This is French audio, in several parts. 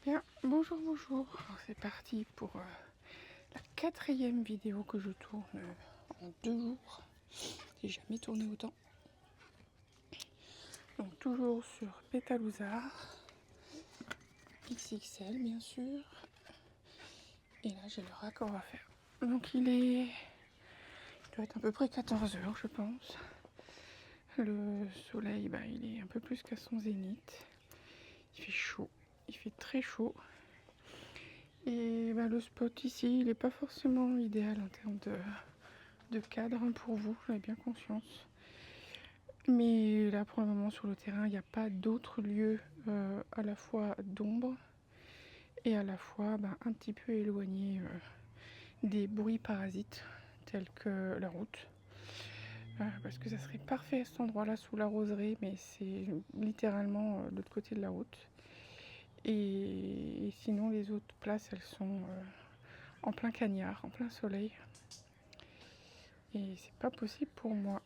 Bien, bonjour, bonjour. Alors, c'est parti pour la 4e vidéo que je tourne en 2 jours. J'ai jamais tourné autant. Donc toujours sur Pétalouzard, XXL bien sûr. Et là j'ai le raccord à faire. Donc il doit être à peu près 14 h je pense. Le soleil, il est un peu plus qu'à son zénith. Il fait chaud, il fait très chaud. Et le spot ici, il n'est pas forcément idéal en termes de cadre pour vous, j'en ai bien conscience. Mais là, pour le moment, sur le terrain, il n'y a pas d'autre lieu à la fois d'ombre et à la fois un petit peu éloigné des bruits parasites tels que la route. Parce que ça serait parfait à cet endroit-là sous la roseraie, mais c'est littéralement de l'autre côté de la route. Et sinon, les autres places, elles sont en plein cagnard, en plein soleil. Et c'est pas possible pour moi.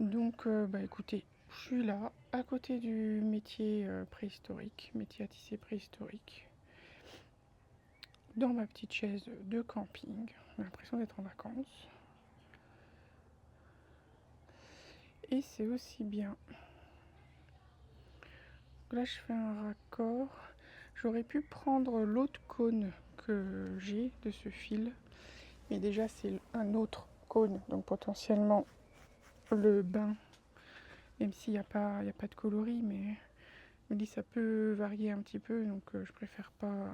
Donc, écoutez, je suis là, à côté du métier préhistorique, métier à tisser préhistorique, dans ma petite chaise de camping. J'ai l'impression d'être en vacances. Et c'est aussi bien. Là, je fais un raccord. J'aurais pu prendre l'autre cône que j'ai de ce fil. Mais déjà, c'est un autre cône. Donc, potentiellement, le bain, même s'il n'y a pas de coloris, mais je me dis ça peut varier un petit peu. Donc, je préfère pas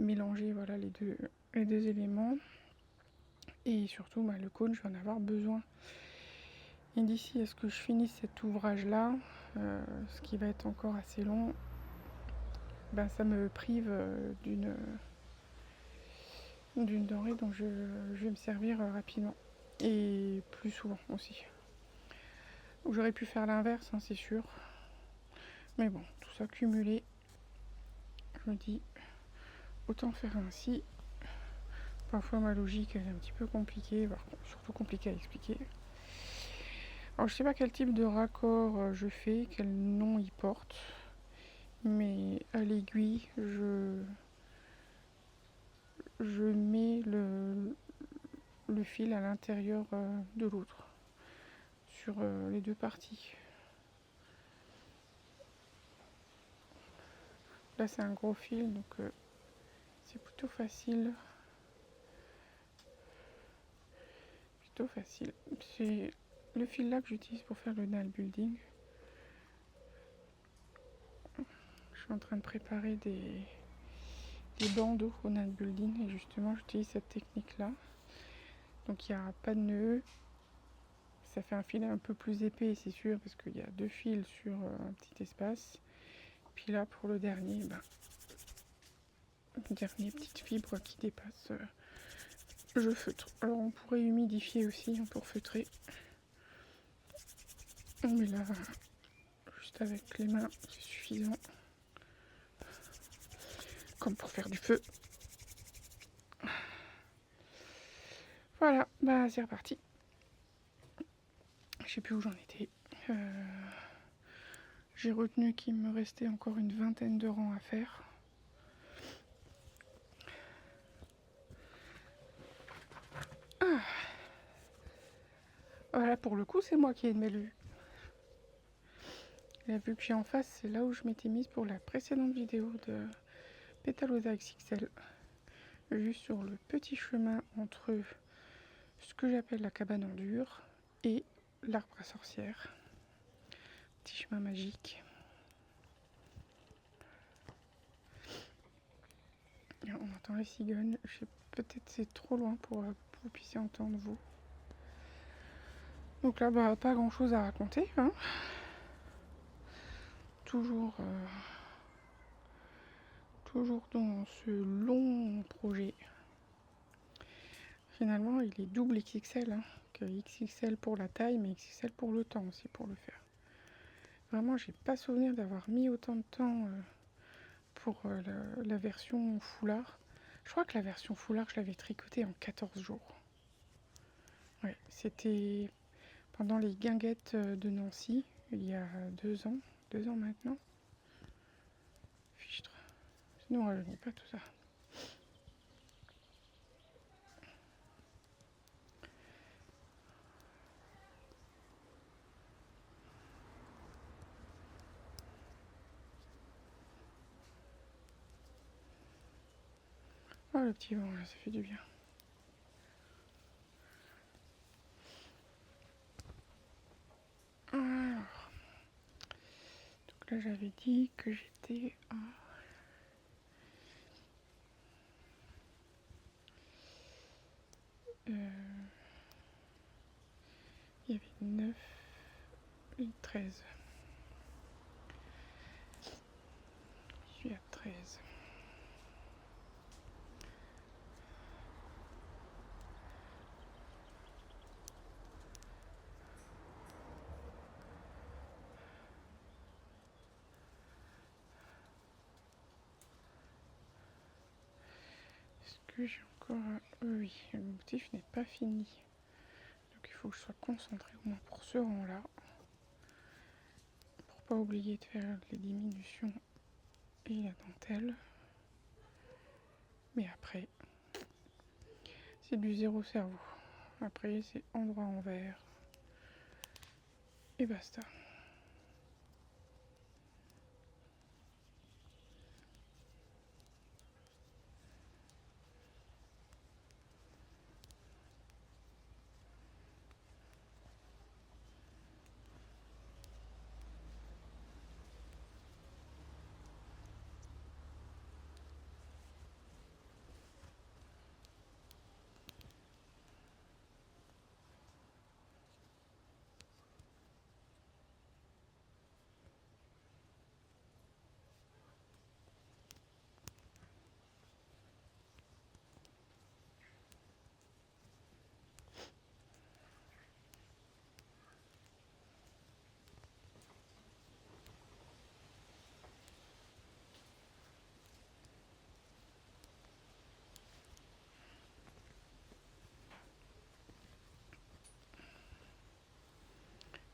mélanger voilà, les deux éléments. Et surtout, le cône, je vais en avoir besoin. Et d'ici à ce que je finisse cet ouvrage-là, ce qui va être encore assez long, ça me prive d'une denrée dont je vais me servir rapidement. Et plus souvent aussi. J'aurais pu faire l'inverse, c'est sûr. Mais bon, tout ça cumulé, je me dis, autant faire ainsi. Parfois ma logique elle est un petit peu compliquée, surtout compliquée à expliquer. Alors je sais pas quel type de raccord je fais, quel nom il porte, mais à l'aiguille je mets le fil à l'intérieur de l'autre, sur les deux parties. Là c'est un gros fil, donc c'est plutôt facile. C'est le fil là que j'utilise pour faire le nail building. Je suis en train de préparer des bandeaux au nail building et justement j'utilise cette technique là. Donc il n'y a pas de nœud. Ça fait un fil un peu plus épais, c'est sûr, parce qu'il y a 2 fils sur un petit espace. Puis là, pour le dernier, petite fibre qui dépasse, je feutre. Alors on pourrait humidifier aussi pour feutrer. Mais là, juste avec les mains, c'est suffisant. Comme pour faire du feu. Voilà, c'est reparti. Je sais plus où j'en étais. J'ai retenu qu'il me restait encore une vingtaine de rangs à faire. Voilà, pour le coup, c'est moi qui ai une belle vue. La vue que j'ai en face, c'est là où je m'étais mise pour la précédente vidéo de Pétalouzard XXL. Vue sur le petit chemin entre ce que j'appelle la cabane en dur et l'arbre à sorcière. Petit chemin magique. On entend les cigognes. Peut-être c'est trop loin pour que vous puissiez entendre vous. Donc là, pas grand chose à raconter. Toujours dans ce long projet. Finalement, il est double XXL. Que XXL pour la taille, mais XXL pour le temps aussi pour le faire. Vraiment, j'ai pas souvenir d'avoir mis autant de temps pour la version foulard. Je crois que la version foulard, je l'avais tricotée en 14 jours. Ouais, c'était pendant les guinguettes de Nancy, il y a 2 ans maintenant. Ne rajeunis pas tout ça. Oh, le petit vent là, ça fait du bien. Alors, donc là j'avais dit que j'étais à... il y avait 9 et 13. Je suis à 13. Est-ce que j'ai encore... oui, le motif n'est pas fini. Donc il faut que je sois concentrée au moins pour ce rang-là. Pour pas oublier de faire les diminutions et la dentelle. Mais après, c'est du zéro cerveau. Après, c'est endroit envers. Et basta.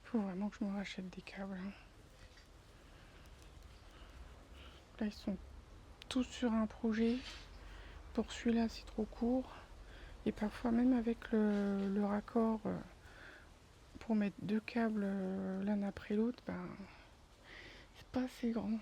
Faut vraiment que je me rachète des câbles. Là, ils sont tous sur un projet. Pour celui-là, c'est trop court. Et parfois, même avec le raccord pour mettre deux câbles l'un après l'autre, ben, c'est pas assez grand.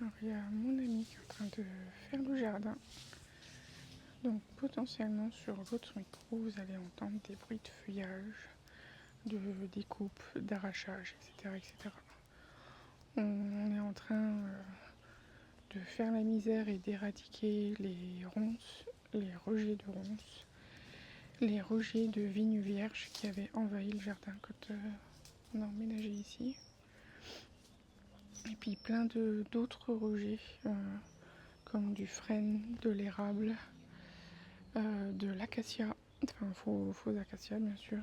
Alors il y a mon ami qui est en train de faire le jardin. Donc potentiellement sur l'autre micro, vous allez entendre des bruits de feuillage, de découpe, d'arrachage, etc., etc. On est en train de faire la misère et d'éradiquer les ronces, les rejets de ronces, les rejets de vignes vierges qui avaient envahi le jardin quand on a emménagé ici. Et puis plein d'autres rejets, comme du frêne, de l'érable, de l'acacia, enfin faux acacia bien sûr.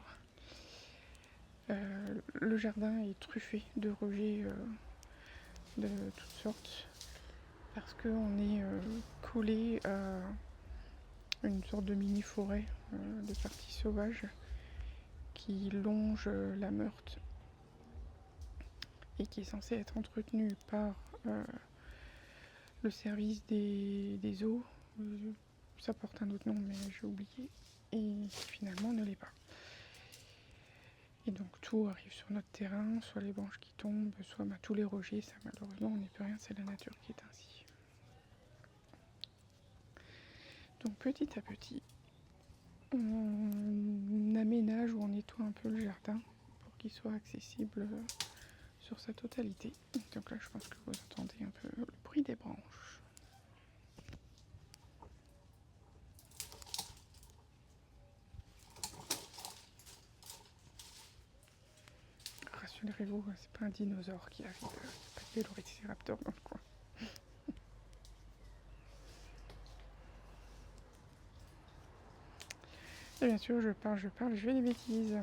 Le jardin est truffé de rejets de toutes sortes parce qu'on est collé à une sorte de mini forêt de parties sauvages qui longe la Meurthe et qui est censée être entretenue par le service des eaux. Ça porte un autre nom mais j'ai oublié et finalement ne l'est pas. Et donc tout arrive sur notre terrain, soit les branches qui tombent, soit tous les rejets, ça malheureusement on n'y peut rien, c'est la nature qui est ainsi. Donc petit à petit, on aménage ou on nettoie un peu le jardin pour qu'il soit accessible sur sa totalité. Donc là je pense que vous entendez un peu le bruit des branches. Rassurez-vous, c'est pas un dinosaure qui arrive, c'est pas de véloriciraptor dans le coin. Et bien sûr, je parle, je fais des bêtises.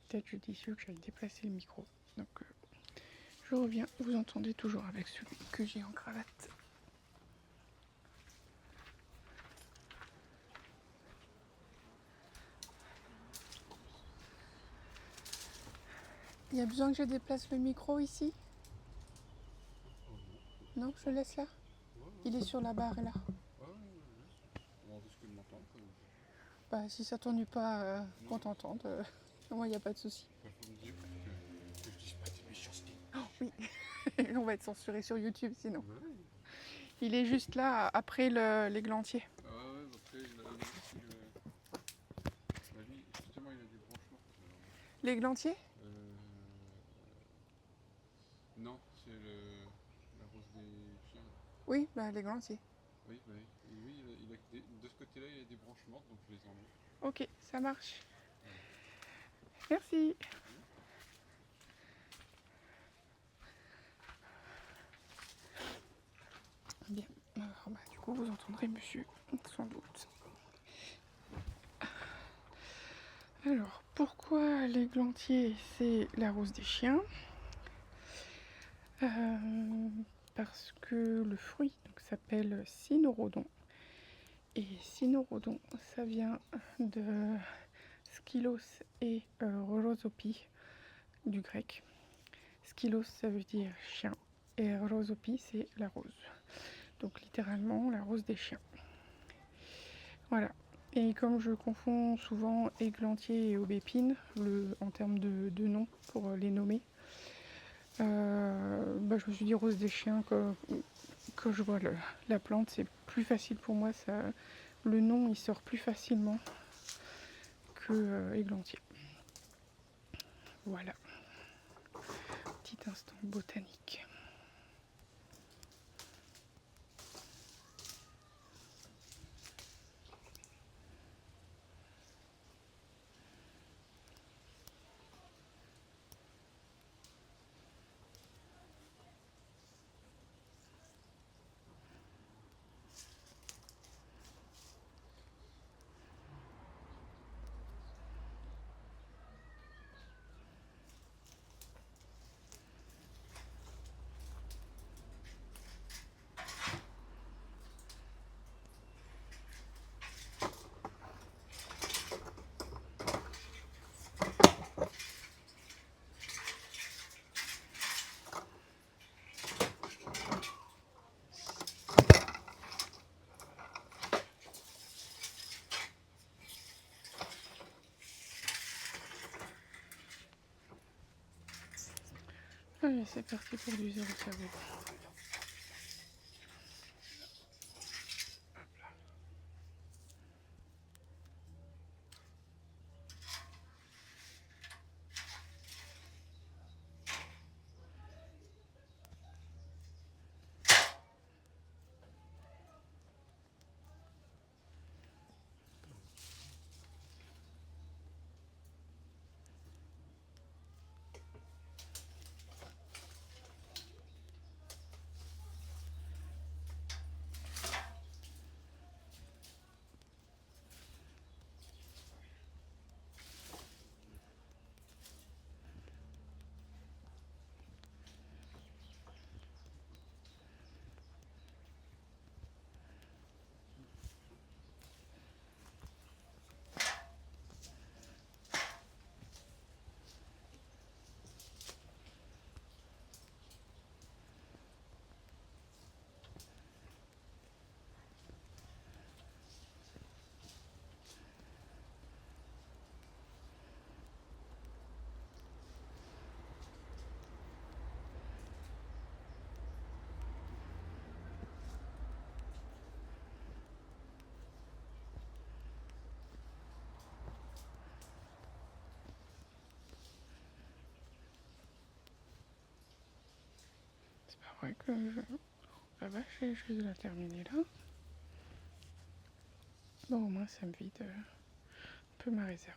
Peut-être judicieux que j'aille déplacer le micro. Donc je reviens, vous entendez toujours avec celui que j'ai en cravate. Il y a besoin que je déplace le micro ici? Non, je le laisse là? Il est sur la barre là. On risque de m'entendre. Bah, si ça t'ennuie pas qu'on t'entende, moi il n'y a pas de souci. Il faut me dire que je dise pas des méchancetés. Oh, oui, on va être censuré sur YouTube sinon. Ouais. Il est juste là après l'églantier. Ah ouais, après, lui, justement, il a des branches mortes. L'églantier? Non, c'est la rose des chiens. Oui, bah l'églantier. Oui, bah oui. Et lui, de ce côté-là, il a des branches mortes, donc je les enlève. Ok, ça marche. Merci. Bien, alors du coup vous entendrez monsieur, sans doute. Alors, pourquoi l'églantier c'est la rose des chiens? Parce que le fruit s'appelle cynorrhodon. Et cynorrhodon, ça vient de Scylos et Rhosopie, du grec. Skylos, ça veut dire chien. Et rosopie, c'est la rose. Donc littéralement, la rose des chiens. Voilà. Et comme je confonds souvent églantier et aubépine, en termes de noms pour les nommer, je me suis dit rose des chiens, quand je vois la plante, c'est plus facile pour moi. Le nom, il sort plus facilement que églantier. Voilà. Petit instant botanique. Allez, c'est parti pour du zéro savour. C'est pas vrai que la vache, je vais la terminer là. Bon, au moins, ça me vide un peu ma réserve.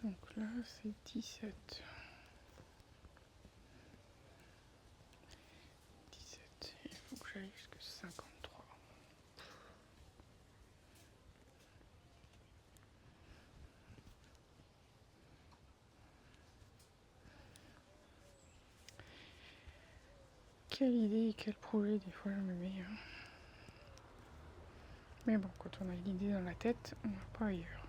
Donc là, c'est 17. 17. Il faut que j'aille jusqu'à 53. Quelle idée et quel projet, des fois, je me mets. Mais bon, quand on a l'idée dans la tête, on va pas ailleurs.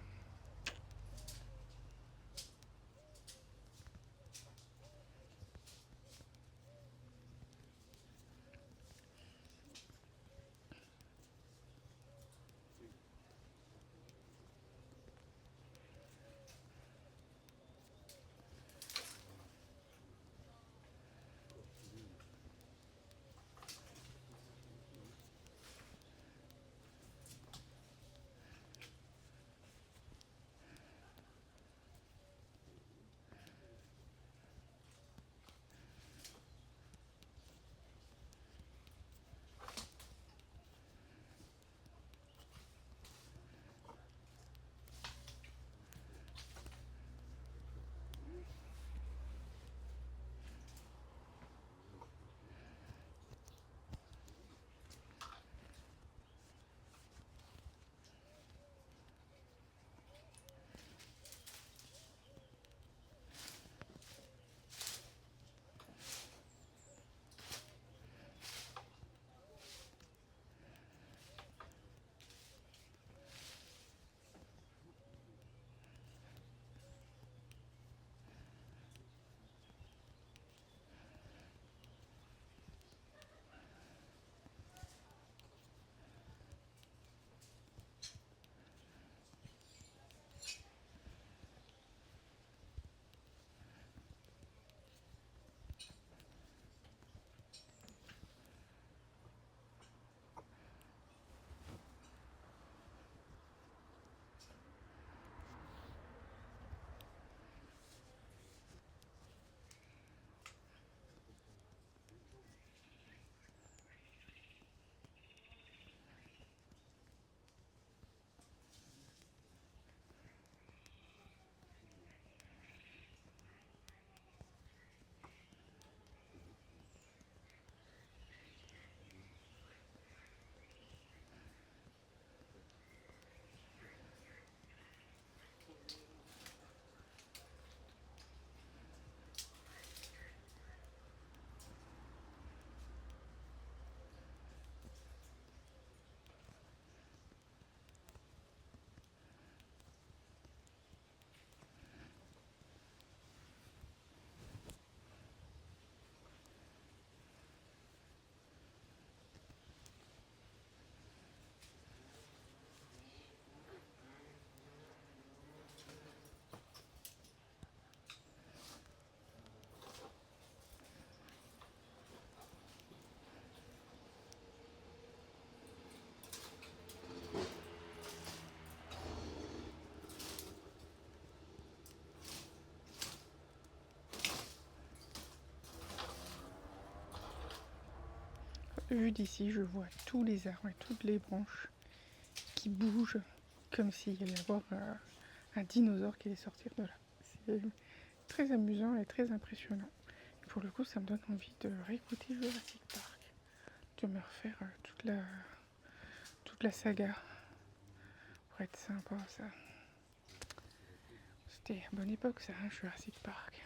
Vu d'ici, je vois tous les arbres et toutes les branches qui bougent comme s'il y allait y avoir un dinosaure qui allait sortir de là. C'est très amusant et très impressionnant. Et pour le coup, ça me donne envie de réécouter Jurassic Park, de me refaire toute la saga. Pour être sympa, ça. C'était une bonne époque, ça, hein, Jurassic Park.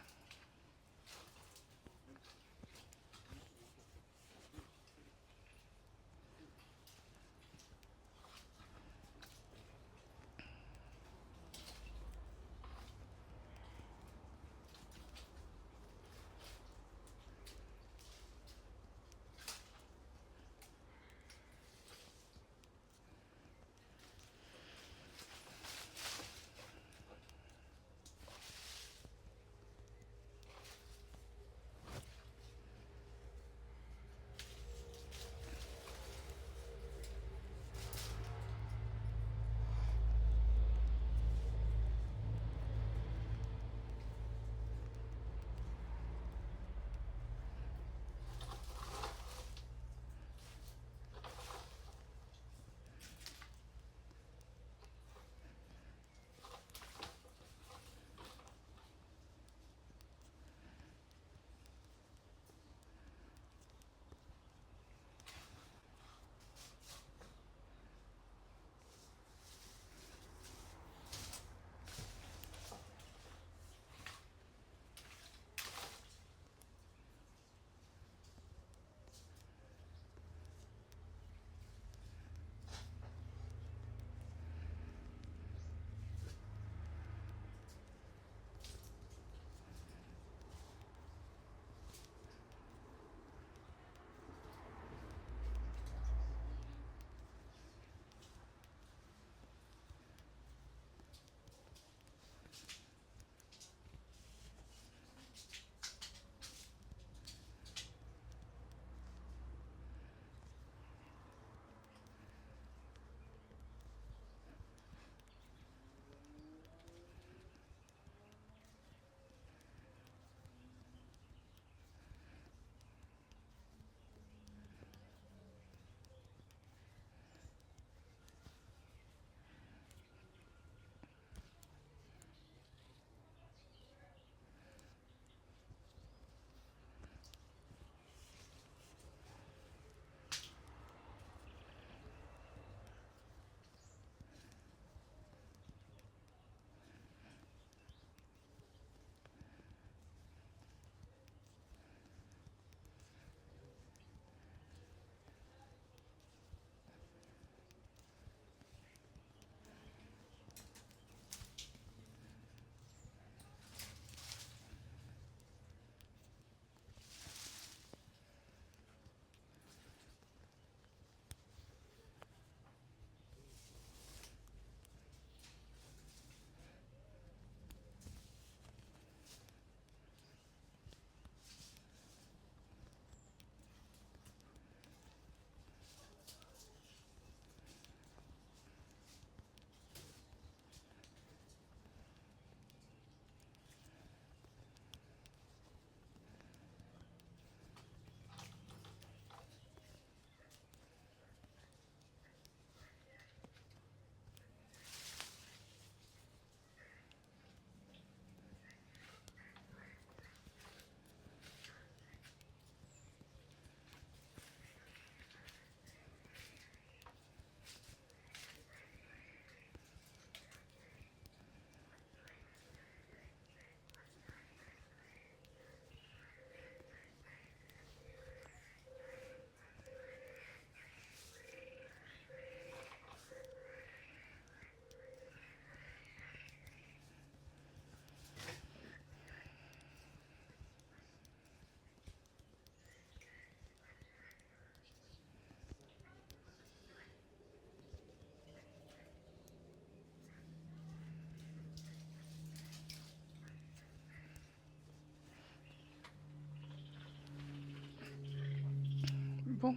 bon,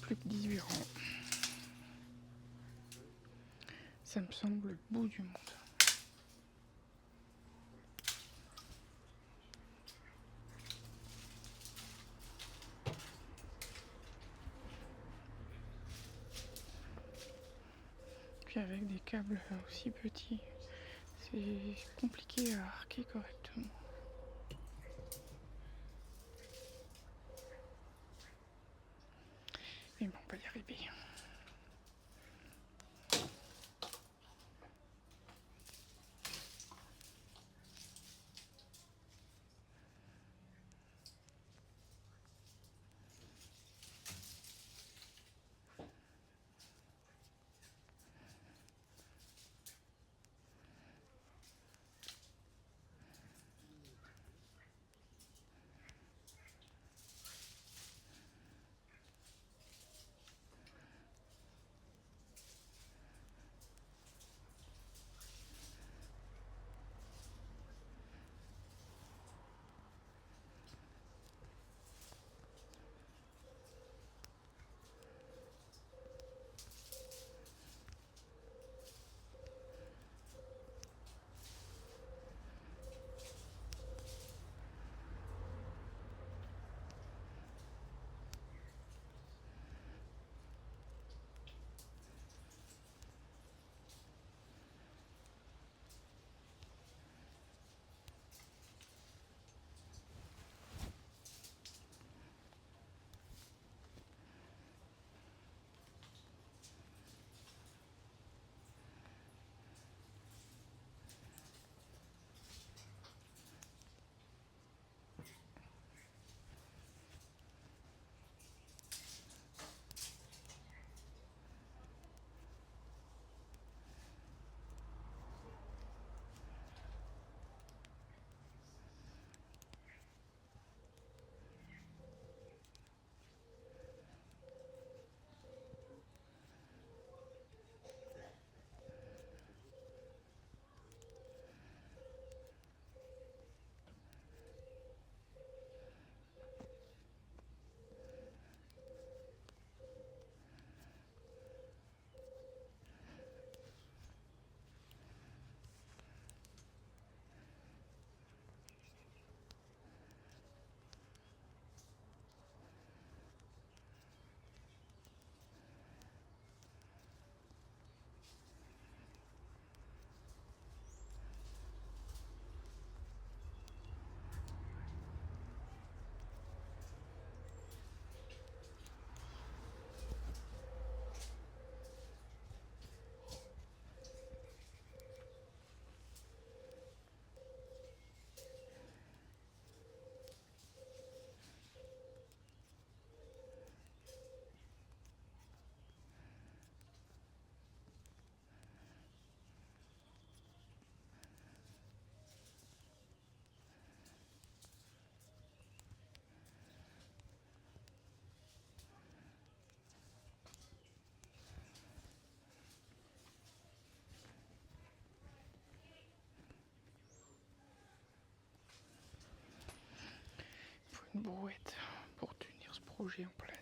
plus que 18 rangs. Ça me semble le bout du monde. Puis avec des câbles aussi petits, c'est compliqué à arquer correctement. Mais bon, on va y arriver. Une brouette pour tenir ce projet en place.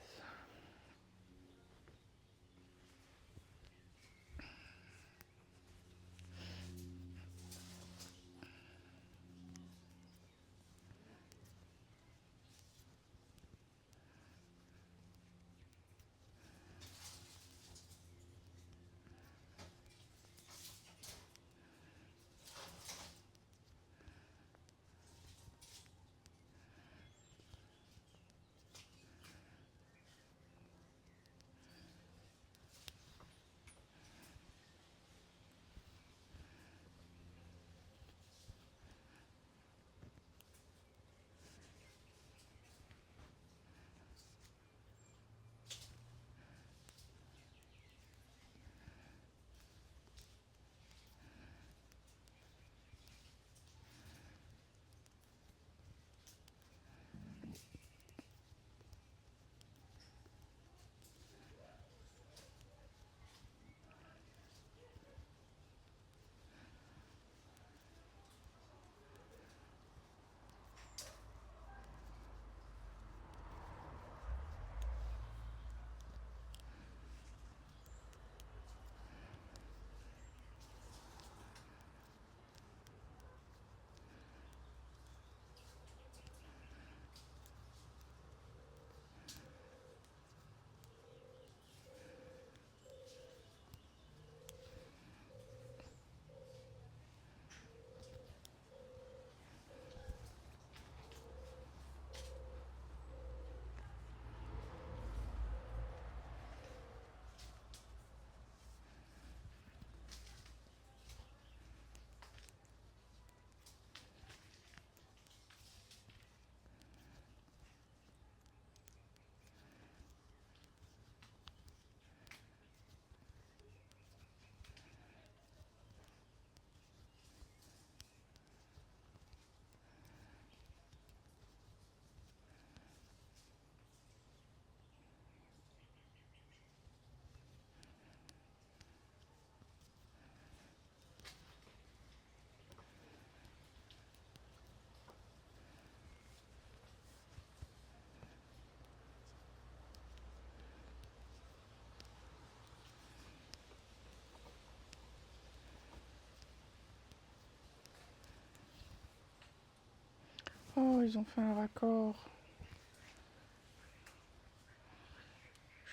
Oh, ils ont fait un raccord.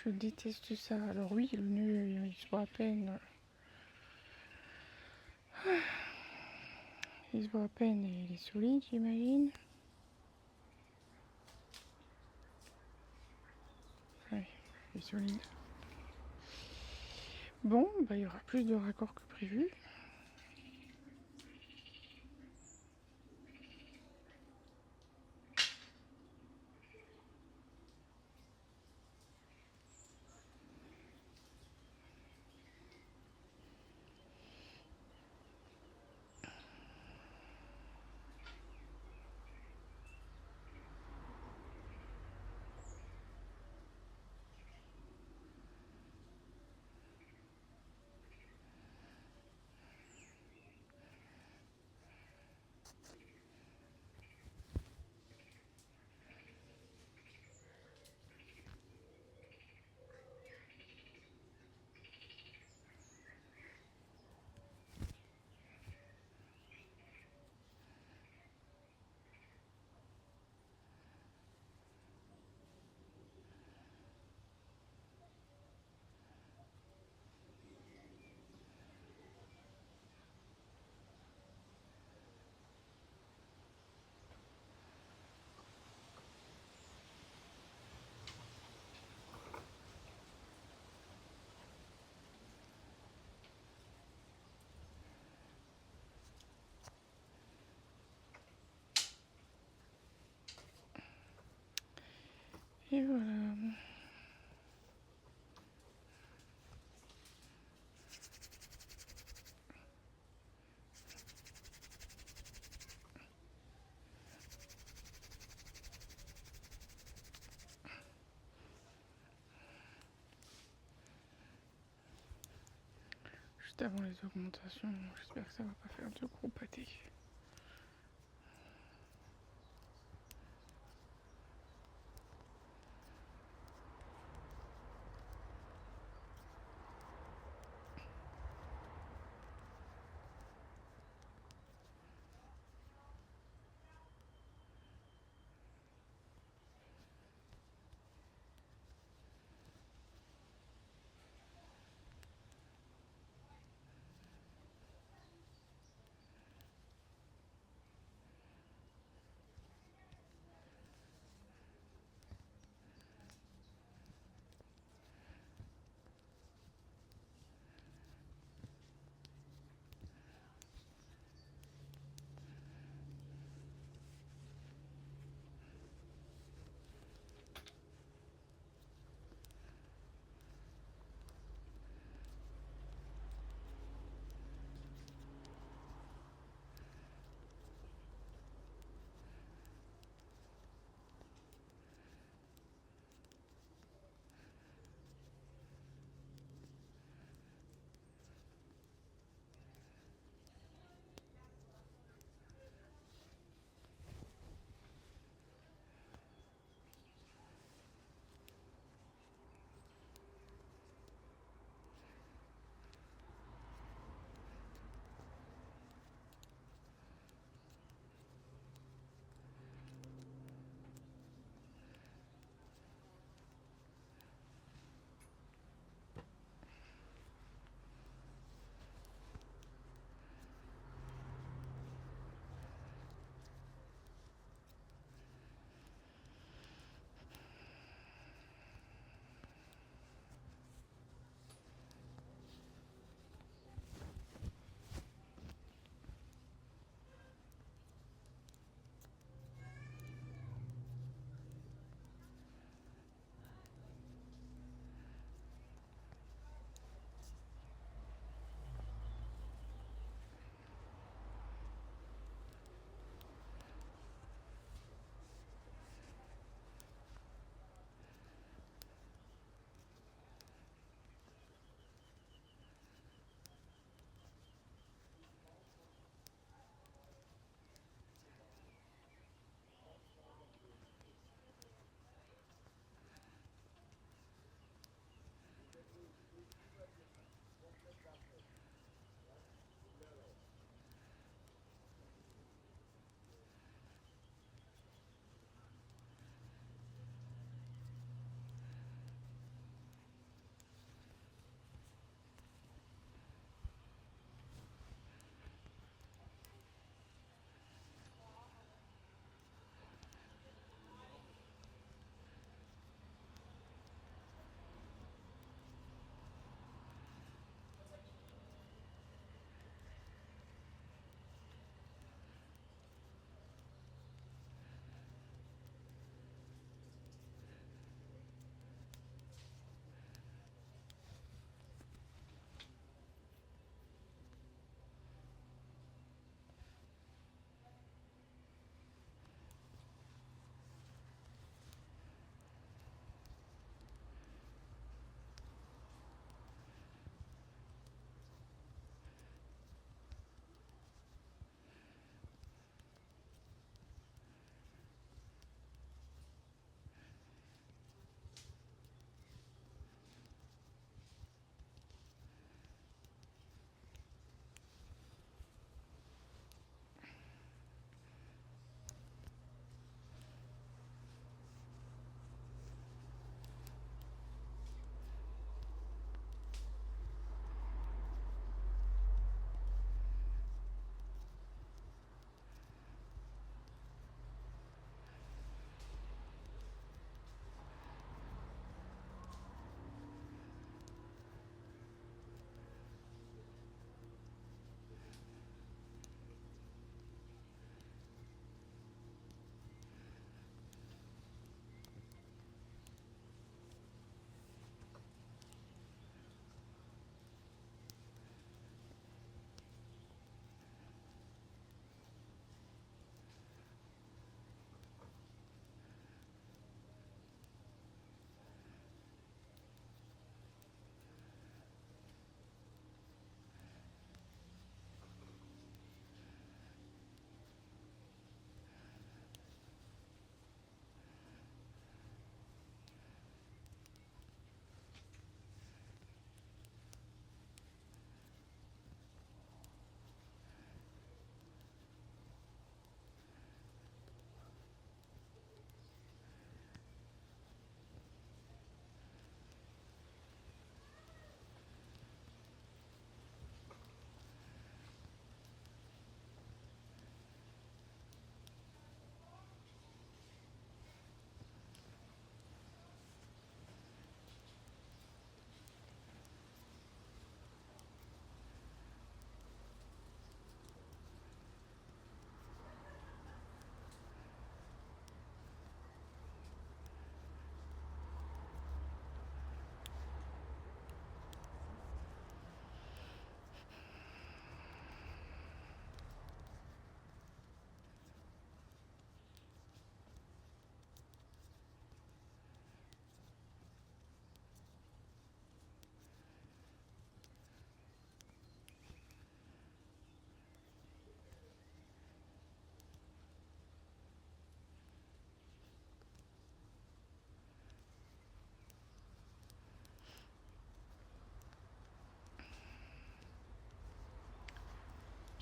Je déteste ça. Alors oui, le nœud, il se voit à peine. Il se voit à peine et il est solide, j'imagine. Oui, il est solide. Bon, bah il y aura plus de raccords que prévu. Et voilà. Juste avant les augmentations, j'espère que ça va pas faire de gros pâtés.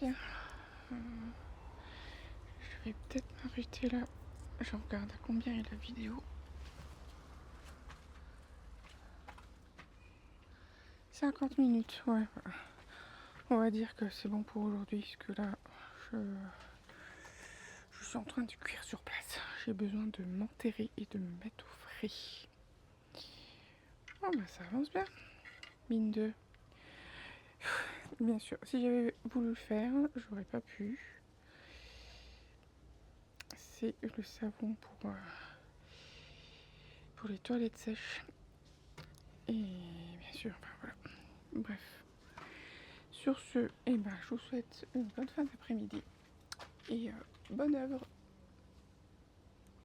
bien. Je vais peut-être m'arrêter là. Je regarde à combien est la vidéo. 50 minutes, ouais. On va dire que c'est bon pour aujourd'hui, parce que là, je suis en train de cuire sur place. J'ai besoin de m'enterrer et de me mettre au frais. Oh bah ça avance bien, mine de. Bien sûr, si j'avais voulu le faire, j'aurais pas pu. C'est le savon pour les toilettes sèches. Et bien sûr, enfin voilà. Bref. Sur ce, eh ben, je vous souhaite une bonne fin d'après-midi et bonne œuvre.